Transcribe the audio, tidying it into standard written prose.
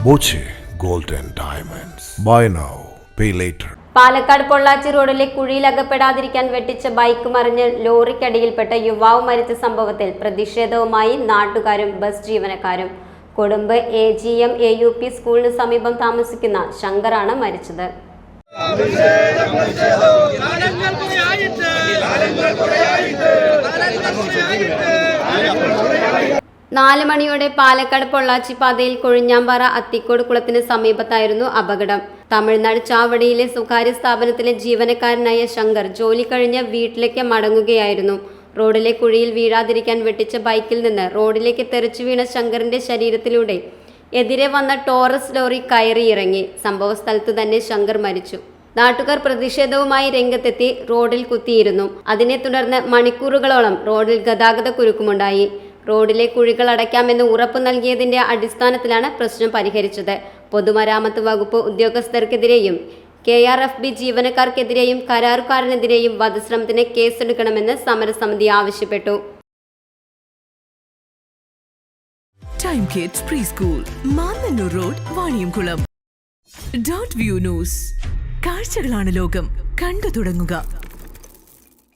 Boche gold and diamonds. Buy now pay later. Palakkad Pollachi റോഡിലെ കുഴിയിൽ അകപ്പെടാതിരിക്കാൻ വെട്ടിച്ച bike മറിഞ്ഞ് ലോറിക്കടിയിൽപ്പെട്ട യുവാവ് മരിച്ച സംഭവത്തിൽ പ്രതിഷേധവുമായി നാട്ടുകാരും ബസ് ജീവനക്കാരും. കൊടുമ്പ് AGM AUP സ്കൂളിന് സമീപം താമസിക്കുന്ന ശങ്കറാണ് മരിച്ചത്. 4 മണിയോടെ പാലക്കാട് പൊള്ളാച്ചി പാതയിൽ കൊഴിഞ്ഞാമ്പാറ അത്തിക്കോട് കുളത്തിന് സമീപത്തായിരുന്നു അപകടം. തമിഴ്നാട് ചാവടിയിലെ സ്വകാര്യ സ്ഥാപനത്തിലെ ജീവനക്കാരനായ ശങ്കർ ജോലി കഴിഞ്ഞ് വീട്ടിലേക്ക് മടങ്ങുകയായിരുന്നു. റോഡിലെ കുഴിയിൽ വീഴാതിരിക്കാൻ വെട്ടിച്ച ബൈക്കിൽ നിന്ന് റോഡിലേക്ക് തെറിച്ചു വീണ ശങ്കറിന്റെ ശരീരത്തിലൂടെ എതിരെ വന്ന ടോറസ് ലോറി കയറിയിറങ്ങി. സംഭവ സ്ഥലത്ത് തന്നെ ശങ്കർ മരിച്ചു. നാട്ടുകാർ പ്രതിഷേധവുമായി രംഗത്തെത്തി റോഡിൽ കുത്തിയിരുന്നു. അതിനെ തുടർന്ന് മണിക്കൂറുകളോളം റോഡിൽ ഗതാഗത കുരുക്കുമുണ്ടായി. റോഡിലെ കുഴികൾ അടയ്ക്കാമെന്ന് ഉറപ്പു നൽകിയതിന്റെ അടിസ്ഥാനത്തിലാണ് പ്രശ്നം പരിഹരിച്ചത്. പൊതുമരാമത്ത് വകുപ്പ് ഉദ്യോഗസ്ഥർക്കെതിരെയും KRFB ജീവനക്കാർക്കെതിരെയും കരാറുകാരനെതിരെയും വധശ്രമത്തിന് കേസെടുക്കണമെന്ന് സമരസമിതി ആവശ്യപ്പെട്ടു. Time kids pre school, Mannannur road, Vaniyamkulam. .view news. കാഴ്ചകളാണ് ലോകം, കണ്ടു തുടങ്ങുക.